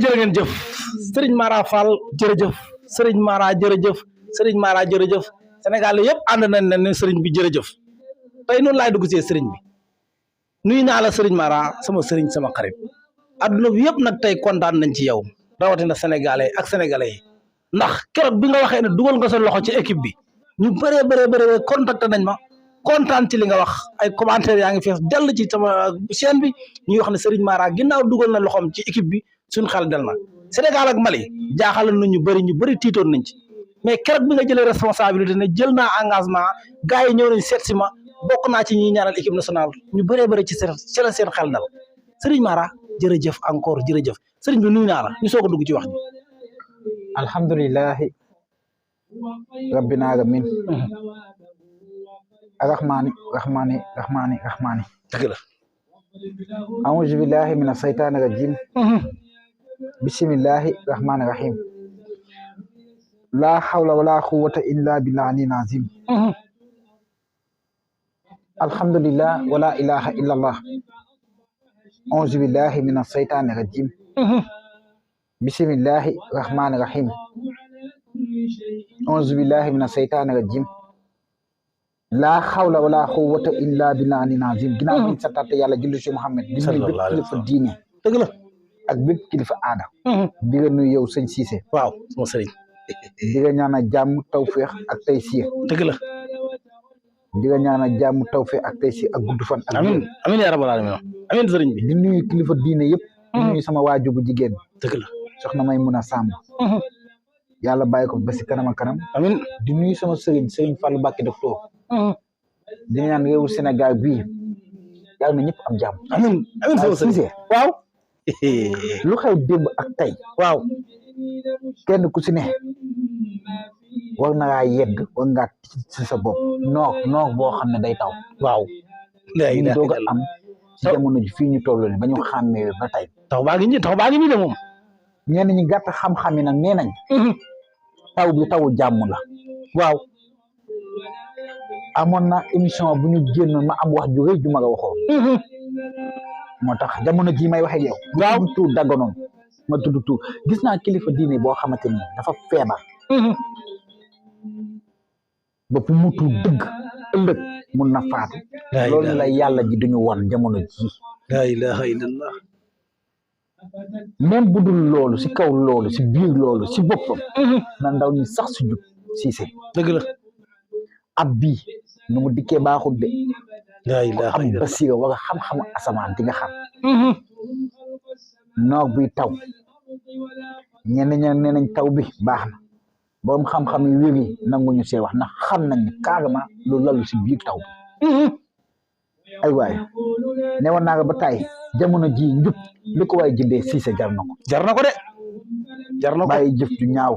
jërë ngeen jëf Serigne Mara Fall jërëjëf Serigne Mara jërëjëf Serigne Mara jërëjëf Sénégal yëpp ànd nañ ne Serigne bi jërëjëf tey noonu laay dugg see Serigne bi nuyu naa la Serigne Mara sama Serigne sama xarit adduna bi yëpp nag tey kontaan nañ ci yow rawatina sénégalais ak sénégalais yi ndax keroog bi nga waxee ne dugal nga sa loxo ci équipe bi ñu bëree contacté nañ ma kontaan ci li nga wax ay commentaires yaa ngi fees dell ci sama chaîne bi ñuy wax ne Serigne Mara ginnaaw dugal na loxoom ci équipe bi suñu xel del na Sénégal ak Mali jaaxal na ñu bëri tiitoon nañ ci mais keroog bi nga jëlee responsabilité ne jël naa engagement gars yi ñëw nañ seet si ma bokk naa ci ñi ñaanal équipe nationale ñu bëree ci la seen xel dal Serigne Mara jërëjëf encore jërëjëf Serigne bi nuyu naa la ñu soog a dugg ci wax ji. alhamdulillahi rabbil alamin arrahmani rahmani dëgg la a'udhu billahi minash shaytanir rajim bismillahi rahmani rahim la hawla wala quwwata illa billahi azim alhamdulillah wala ilaha illa allah a'udhu billahi minash shaytanir rajim bismillahi rahmani rahim a'udhu billahi minash shaytanir rajim la hawla wala quwwata illa billahi azim ginnaaw bi santaate yàlla julli ci Muhammad di nuyu bépp kilifa diine dëgg la ak bépp kilifa aada di nga nuyu yow sëñ Cissé waaw sama sëriñ di nga ñaanal jàmm tawfeex ak taysiir dëgg la di nga ñaanal jàmm tawfeex ak taysiir ak gudd fan ak amiin yaa rabbal aalamiin amiin sëriñ bi di nuyu kilifa diine yëpp di nuyu sama waajur bu jigéen dëgg la soxna Maymuna Samb yàlla bàyyi ko ba si kanam ak kanam amiin di nuyu sama sëriñ Fallou Mbacké docteur di ñaan réewu Sénégal bii yàlla na ñëpp am jàmm amiin sama sëriñ waaw lu xew démb ak tey waaw kenn ku si ne war na ngaa yedd war ngaa ci sa bopp noor boo xam ne day taw waaw ñu doog a am ci jamono ji fii ñu toll ni ba ñu xàmmee ba tey taw baa ngi nii de moom ñenn ñi gàtt xam-xam yi nag nee nañ taw bi tawu jàmm la waaw amoon na émission bu ñu génn ma am wax ju rëy ju ma la waxoon moo tax jamono ji may waxe yow waaw tuur dagganoon ma tudd tuur gis naa kilifa diine boo xamante ni dafa feebar ba fu mu tuur dëgg ëllëg mun na faatu loolu la yàlla ji duñu won jamono ji la ilaha illallah même bu dul loolu si kaw loolu si biir loolu si boppam na ndaw ñi sax si jub Cissé dëgg la ab bii nu mu dikkee baaxul de la ilaha am basira wala xam-xamu asamaan di nga xam noor buy taw ñenn ña nee nañ taw bi baax na borom xam-xam yi wér yi nanguñu see wax ndax xam nañ ne carrément lu lalu si biir taw bi ay waay ne woon naa ba tey jamono ji njub li ko waay jëndee Cissé jar na ko de jar na ko bàyyi jëf ju ñaaw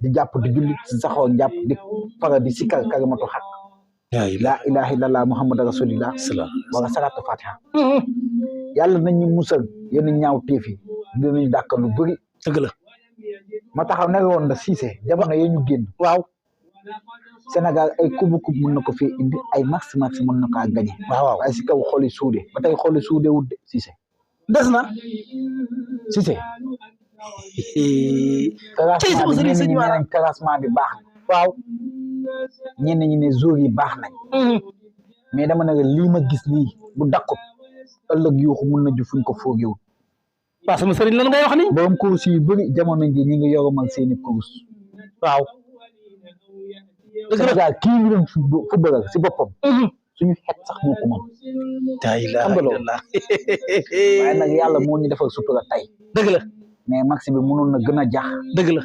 di jàpp di julli si saxoo njàpp di fara di sikkar kalimatu xaq laa ilaha illallah muhammad rasulillah wala salatu fatiha yàlla nañu musal yenn ñaaw téefi dinañu dàkk lu bëri dëgg la ma taxaw ne woon na Cissé jamono yee ñu génn waaw Sénégal ay kubu mën na ko fii indi ay max mën na kaa gañe waaw ay si kaw xoli suude ba tey xoli suude wut de Cissé des na Cissé classement bi baax na waaw ñenn ñi ne jour yi baax nañ mais dama ne lii ma gis nii bu dakkut ëllëg yuuxu mun na ju fuñ ko foogewul waaw sama sëriñ lan ngay wax ni borom course yu bëri jamono ji ñi ngi yoromal seeni course waaw Sénégal kii ñu doon football si boppam suñu xet sax moo ko moom la ilaha illallah waaye nag yàlla moo ñu defal sutura tey dëgg la mais max bi mënoon na gën a jax dëgg la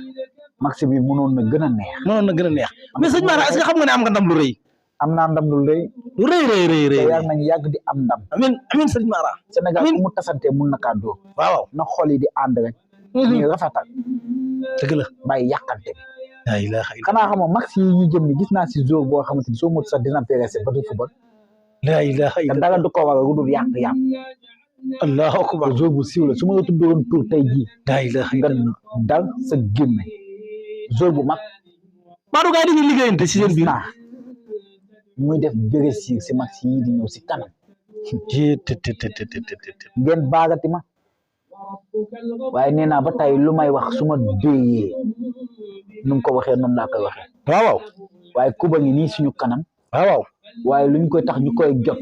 max bi mënoon na gën a neex mais sëñ Mara est-ce que xam nga ne am nga ndam lu rëy am naa ndam lu rëy yàlla nañ yàgg di am ndam amiin sëñ Mara Sénégal ku mu tasante mun na kaa dóor waaw na xol yi di ànd rek ñu rafetal dëgg la bàyyi yàqante bi la ilaha illallah xanaa xamoo max yi ñu jëm ni gis naa si jour boo xamante ni soo mot sax dina intéressé ba du football la ilaha illallah dara du ko war a rudul yàq allahu akbar jour bu siiw la su ma la tuddoon tur tey jii la ilaha nga dal sa génne jour bu mag baadu gaay dañuy liggéeyante si seen biir muy def bérésir si max yi di ñëw si kanam ngeen baagati ma waaye nee naa ba tey lu may wax su ma déyee nu mu ko waxee noonu laa koy waxee waaw waaye kuba ngi nii suñu kanam waaw waaye luñ koy tax ñu koy jot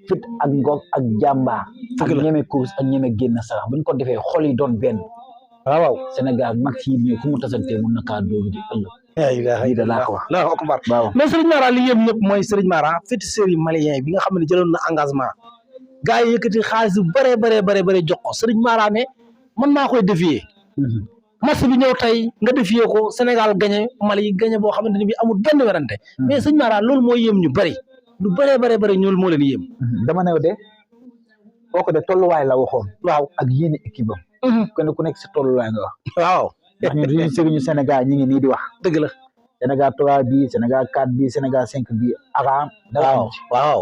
fit ak ngoog ak jàmbaar ak ñeme course ak ñeme génn sarax buñ ko defee xol yi doon benn waaw Sénégal mag yi ñëw fu mu tasantee mun na kaa dóoru ji ëllëg lii da laa ko wax Allahu akbar waaw mais Serigne Mara li yëm ñëpp mooy Serigne Mara féticheur yi malien bi nga xam ne jëloon na engagement gars yi yëkkati xaalis bu bare jox ko Serigne Mara ne man maa koy défier match bi ñëw tey nga défier ko Sénégal gagné Mali gagné boo xamante ne bi amul benn werante mais Serigne Mara loolu mooy yëm ñu bëri lu bare ñool moo leen yëm dama ne de boo ko de tolluwaay la waxoon waaw ak yéen équipe am kenn ku nekk si tolluwaay nga wax waaw ndax ñun suñu sëriñu Sénégal ñi ngi nii di wax dëgg la Sénégal 3 bi Sénégal 4 bi Sénégal 5 bi araam waaw waaw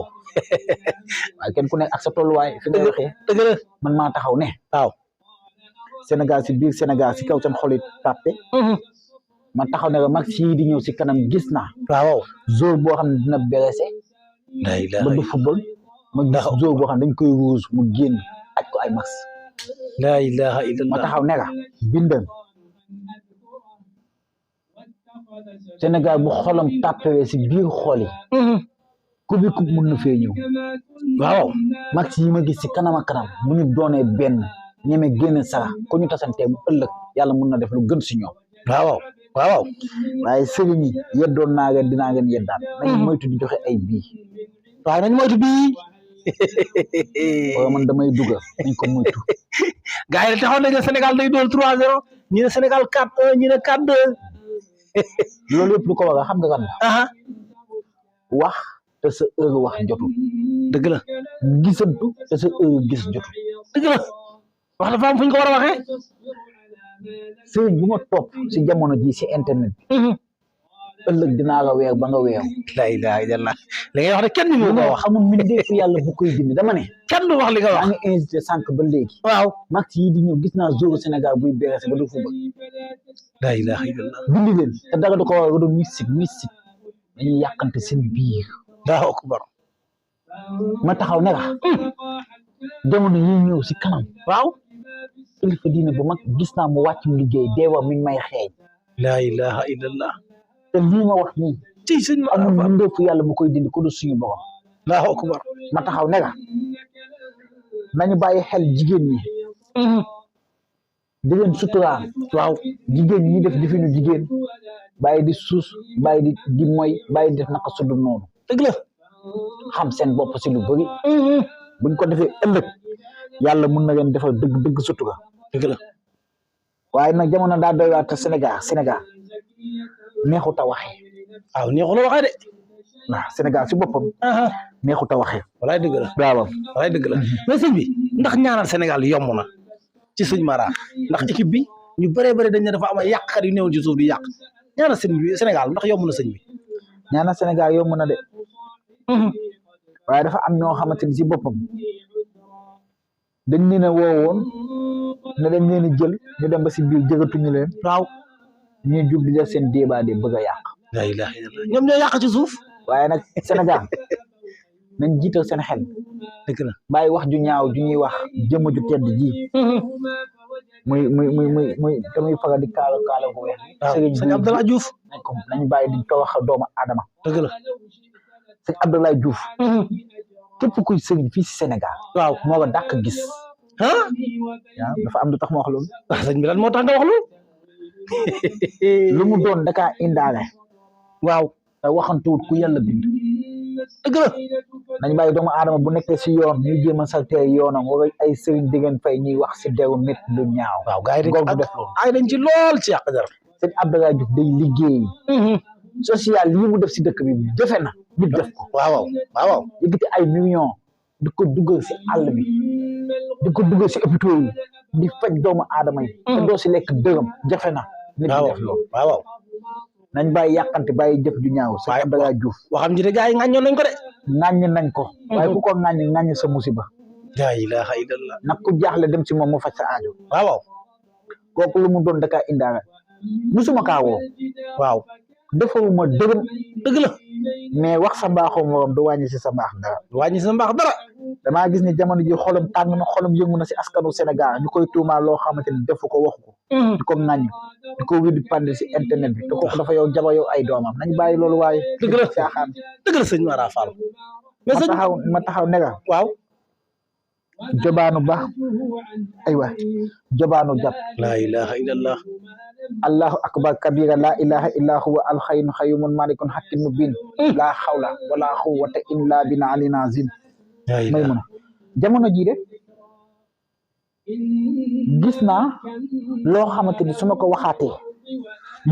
waaye kenn ku nekk ak sa tolluwaay fi nga waxee dëgg la man maa taxaw ne waaw Sénégal si biir Sénégal si kaw seen xol yi tàppe ma taxaw ne mag sii di ñëw si kanam gis naa waaw jour boo xam ne dina blessé ba du football ma gis jour boo xam ne dañ koy rouge mu génn aj ko ay max la ilaha illallah ma taxaw ne la bindal Sénégal bu xolam tàppewee si biir xol yi coupe bi coupe mun na fee ñëw waaw max yi ma gis si kanam ak kanam bu ñu doonee benn ñeme génn sara ko ñu tasantee bu ëllëg yàlla mun na def lu gën si ñoom waaw waaye sëriñ yi yeddoon naa leen dinaa leen yeddaat nañ moytu di joxe ay bii waaw nañ moytu bii waaye man damay dugal nañ ko moytu gars yi taxaw nañ ne Sénégal day doon 3-0 ñi ne Sénégal 4-1 ñi ne 4-2 loolu yëpp lu ko waral xam nga kan aha wax te sa heure wax jotul dëgg la gisantu te sa heure gis jotul dëgg la wax dafa am fu ñu ko war a waxee sëriñ bu ma topp si jamono ji si internet bi ëllëg dinaa la weer ba nga weeru la ilaha illallah li ngay wax de kenn ñu ko wax xamul mbindeefu yàlla bu koy dindi dama ne kenn du wax li nga wax maa ngi invité sànq ba léegi waaw max yi di ñëw gis naa jour Sénégal buy beerese ba du football la ilaha illallah bindi leen te dara du ko war a doon mystique dañuy yàqante seen biir Allahu akbar ma taxaw ne la jamono yi ñëw si kanam waaw kilifa diine bu mag gis naa mu wàcc mu liggéey deewa mi ngi may xeeñ la ilaha illallah te lii ma wax nii ci sëñ amul mbindeefu yàlla bu koy dindi ku dul suñu borom Allahu akbar ma taxaw ne la nañu bàyyi xel jigéen ñi di leen suturaal waaw jigéen ñi def definu jigéen bàyyi di suus bàyyi di moy bàyyi di def naka sudu noonu dëgg la xam seen bopp si lu bëri buñ ko defee ëllëg yàlla mun na leen defal dëgg sutura dëgg la waaye nag jamono daa doy waar te Sénégal neexut a waxee waaw neexul a waxee de waaw Sénégal si boppam neexut a waxee walaay dëgg la waaw walaay dëgg la mais sëñ bi ndax ñaanal Sénégal yomb na ci sëñ Mara ndax équipe bi ñu bëree dañ ne dafa am ay yàqkat yu néewoon ci suuf di yàq ñaanal sëñ bi Sénégal ndax yomb na sëñ bi ñaanal Sénégal yomb na de waaye dafa am ñoo xamante ni si boppam dañ leen a woowoon ne dañ leen a jël ñu dem ba si biir jëgatuñu leen waaw ñuy jug di def seen débat de bëgg a yàq la ilaha illallah ñoom ñoo yàq ci suuf waaye nag Sénégal nañ jiital seen xel dëgg la bàyyi wax ju ñaaw ju ñuy wax jëmm ju tedd ji muy damuy faral di kaala bu weex sëñ Abdallah Diouf nañ bàyyi di ko wax doomu aadama dëgg la sëñ Abdallah Diouf képp kuy sëriñ fii si Sénégal waaw moo ko dàq gis ah waaw dafa am lu tax ma wax loolu waaw sëñ bi lan moo tax nga wax loolu lu mu doon dakaa indaale waaw te waxantuwut ku yàlla bind dëgg la nañ bàyyi doomu aadama bu nekkee si yoon ñuy jéem a saltee yoonam wala ay sëriñ diggéen fay ñuy wax si deru nit lu ñaaw waaw gars yi góor bu def loolu ay dañ ci lool ci yàq dara sëñ Abdallah Diouf day liggéey social lii mu def si dëkk bi defe na nit def ko waaw yëkkati ay millions di ko dugal si àll bi di ko dugal si hôpitaux yi di faj doomu aadama yi te doo si lekk dërëm jafe na nit di def loolu waaw nañ bàyyi yàqante bàyyi jëf ju ñaaw sëñ Abdallah Diouf waxam ji de gars yi ŋàññoon nañ ko de ŋàññ nañ ko waaye ku ko ŋàññ sa musiba la ilaha illallah nag ku jaaxle dem si moom mu faj sa aajo waaw kooku lu mu doon dakaa indaale musuma kaa woo waaw defuma dërëm dëgg la mais wax sa mbaaxu morom du wàññi si sa mbaax dara wàññi sa mbaax dara damaa gis ni jamono ji xolam tàng na xolam yëngu na si askanu Sénégal ñu koy tuumaal loo xamante ni defu ko waxu ko di ko ŋàññ di ko wéddi pande si internet bi te kooku dafa yow jaba yow ay doomam nañ bàyyi loolu waaye dëgg la caaxaan dëgg la sëñ Mara Fall mais sëñ ma taxaw ne nga waaw jobaanu ba aywa jobaanu jàpp laa ilaha illallah allahu akbar kabira la ilaha illa huwa alxayyun xayyumun malikun hakim mubin la xawla wala quwwata illa billah ali nazim may mun a jamono jii de gis naa loo xamante ni su ma ko waxaatee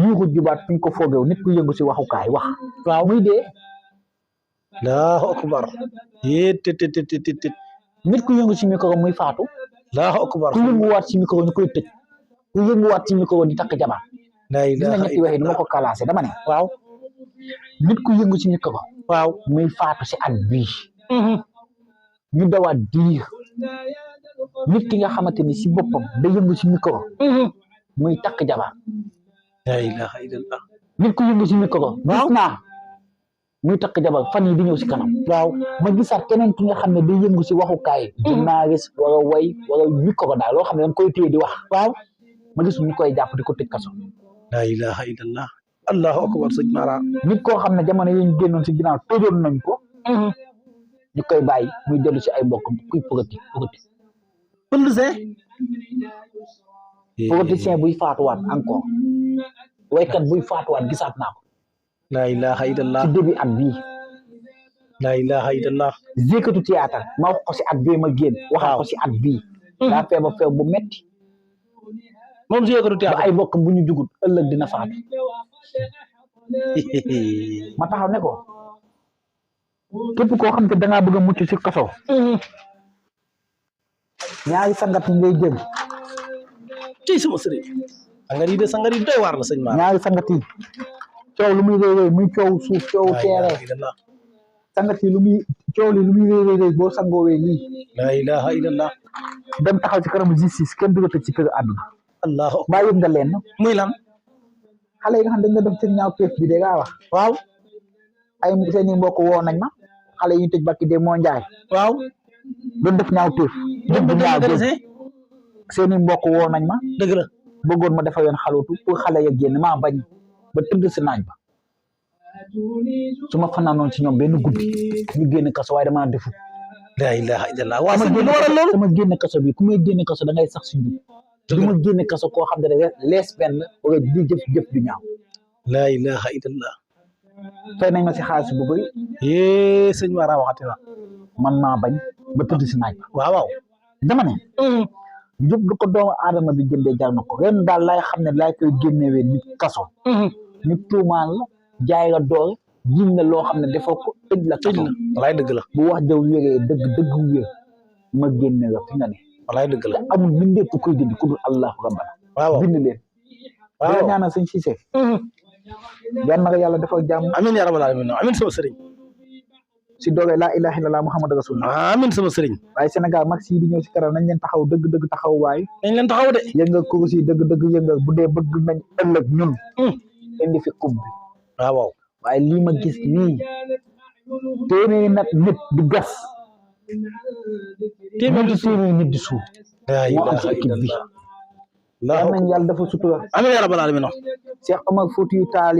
yuuxu jubaat fuñ ko foogeew nit ku yëngu si waxukaay wax waaw muy dee allahu akbar tet nit ku yëngu si micro muy faatu allahu akbar ku yënguwaat si micro ñu koy tëj ku yënguwaat si micro di takk jabar laa gis nga ilaha ñetti waxi du ma ko kalaase dama ne waaw nit ku yëngu si micro waaw muy faatu si at bii ñu dawaat diir nit ki nga xamante ni si boppam da yëngu si micro muy takk jabar laa ilaha illallah nit ku yëngu si micro gis naa muy takk jabar fan yi di ñëw si kanam waaw ma gisaat keneen ki nga xam ne day yëngu si waxukaay journaliste wala way wala micro daal loo xam ne dañ koy téye di wax waaw ma gis ñu koy jàpp di ko tëj kaso laa ilaha illallah allahu akbar sëñ Mara nit koo xam ne jamono yi ñu génnoon si ginnaaw tëjoon nañ ko ñu koy bàyyi muy dellu si ay mbokkam kuy politicien buy faatuwaat encore waykat buy faatuwaat gisaat naa ko laa ilaha illallah ci début at bii laa ilaha illallah jékkatu théâtre ma wax ko si at bii ma génn waxaat ko si at bii daa feebar bu metti moom jékkatu ba théâtre ay bokkam bu ñu jugut ëllëg dina faatu ma taxaw ne ko képp koo xam te dangaa bëgg a mucc si kaso ñaari sangat yi ngay jël ci sama sëriñ sangar yi de sangar yi doy waar la sëñ Mara ñaari sangat yi coow lu muy réy réy muy coow suuf coow laa teere ilaha illallah sangat yi lu muy coow li lu muy réy réy boo sangoowee lii laa ilaha illallah dem taxaw ci kanamu justice kenn du la tëj ci kër àdduna allahu akbar mbaa yëg nga leen muy lan xale yi nga xam dañ nga def seen ñaaw teef bi de ngaa wax waaw ay seen i mbokk woo nañ ma xale yi ñu tëj bakki de moo njaay waaw doon def ñaaw teef ñoom bu ñaaw dëgg seen i mbokk woo nañ ma dëgg la bëggoon ma defal leen xalutu pour xale ya génn maa bañ ba tëdd si naaj ba su ma fanaanoon ci ñoom benn guddi ñu génn kaso waaye dama defu laa ilaha illallah waa sëñ bi lu waral loolu sama génn kaso bi ku may génn kaso da ngay sax si njub du ma génn kaso koo xam ne lees benn wala di jëf du ñaaw laa ilaha illallah fay nañ ma si xaalis bu bëri sëñ Mara waxati na man maa bañ ba tëdd si naaj ba waaw waaw dama ne njub du ko doomu aadama bi jëndee jar na ko ren daal laay xam ne laay koy génnewee nit kaso ñu tuumaan la jaay la doole jiñ la loo xam ne defoo ko tëj la kaso walaay dëgg la bu wax jaw wéree dëgg wér ma génne la fi nga ne walaay dëgg la amul mbindeef ku koy dindi ku dul allahu rabbana waaw bind leen dala ñaanal sëñ Cissé yal na ko yàlla defal jàmm amiin yaa rabbal aalamiin amiin sama sëriñ si doole laa ilaha illallah muhammad rasulullah amiin sama sëriñ waaye Sénégal mag si di ñëw si kanam nañ leen taxaw dëgg taxaw waaye nañ leen taxaw de yëngal kurus yi dëgg yëngal bu dee bëgg nañ ëllëg ñun indi fi coupe bi waaw waaye lii ma gis nii téeméeri nit di gas téeméeri nit di suuf moo am si équipe bi yal nañ yàlla dafa sutura amiin yaa rabbal aalamiin Cheikh Omar Foutiyou Tall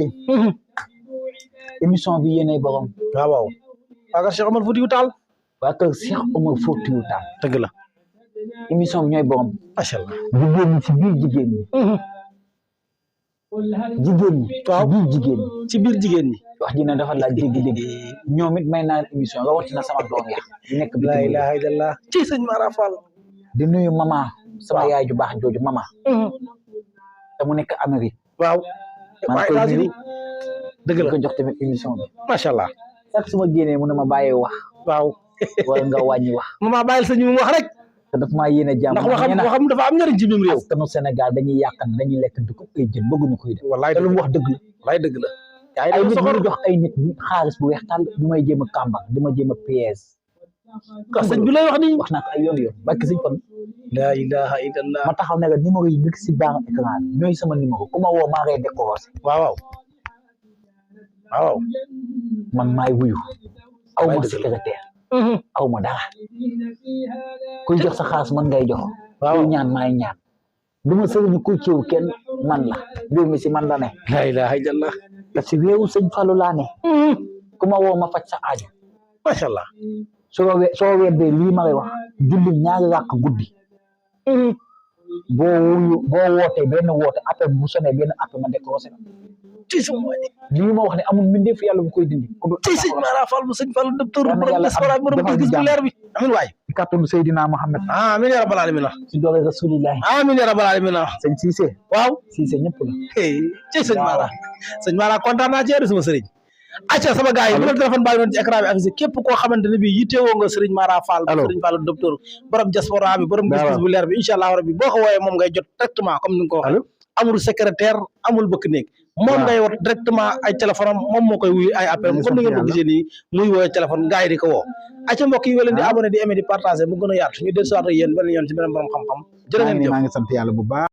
émission bi yéenay borom waaw waa kër Cheikh Omar Foutiyou Tall waa kër Cheikh Omar Foutiyou Tall dëgg la émission bi ñooy borom macha allah jigéen ñi si biir jigéen ñi waaw biir jigéen ñi ci biir jigéen ñi wax ji ne dafa laaj dégg-dégg ñoom it may naan émission rawatina sama doom ya di nekk bi laa ilaha illallah ci sëñ Mara Fall di nuyu mama sama yaay ju baax jooju mama te mu nekk Amérique waaw maa ngi koy nuyu dëgg la ko jox tamit émission bi macha allah sax su ma génnee mu ne ma bàyyee wax waaw wala nga wàññi wax mama bàyyil sëñ bi wax rek te daf maa yéene jàmm ndax waxam dafa am njëriñ ci biir réew askanu Sénégal dañuy yàqan dañuy lekk di ko ay jën bëgguñu koy def wallaay te lu mu wax dëgg la wallaay dëgg la ay nit ñu jox ay nit xaalis bu weex tàll ñu may jéem a kàmba di ma jéem a piège sëñ bi lay wax nii wax naa ko ay yoon barki sëñ kon laa ilaha illallah ma taxaw ne la numéro yi nekk si baax écran bi ñooy sama numéro ku ma woo maa ngay décoré waaw waaw man maay wuyu aw Waay ma dëgg la. secrétaire aw ma dara kuy jox sa xaalis man ngay jox Waaw. kuy ñaan maay ñaan du ma sëriñu kuy ciw kenn man la mbir mi si man la ne la ilaha illallah parce que réewu sëñ Fallou laa ne ku ma woo ma faj sa aajo macha allah soo weddee lii ma lay wax julli ñaari ràkk guddi boo wootee benn woote appel bu sonné benn appel ma décroché la ci sama waay lii ma wax ne amul mbindeef yàlla bu koy dindi ku dul ci sëñ Mara Fall bu sëñ Fall docteur Yal na borom yàlla diaspora borom defal gis-gis bu jàmm. leer bi amin waay ci kàttanu Seydina Mohamed amin ya rabbal alamin si doole rasulillahi amin ya rabbal alamin sëñ Cissé waaw Cissé ñëpp la ci sëñ Mara sëñ Mara kontaan naa ci yéen sama sëriñ acca sama gars yi numéro téléphone baa ngi doon ci écran bi affiché képp koo xamante ne bii yittewoo nga sëriñ Mara Fall sëriñ Fall docteur borom diaspora bi borom gis-gis bu leer bi incha allah rabbi boo ko wooyee moom ngay jot directement comme ni nga ko waxee amul secrétaire amul bëkk néeg moom ngay wot directement ay téléphone am moom moo koy wuyu ay appel comme ni ngeen ko gisee nii muy woowee téléphone gars yi di ko woo acca mbokk yi leen di abonné di aimé di partagé mu gën a yaatu ñu del siwaat ak yéen benn yoon ci beneen borom xam-xam jërë ngeen jëf maa ngi sant yàlla bu baax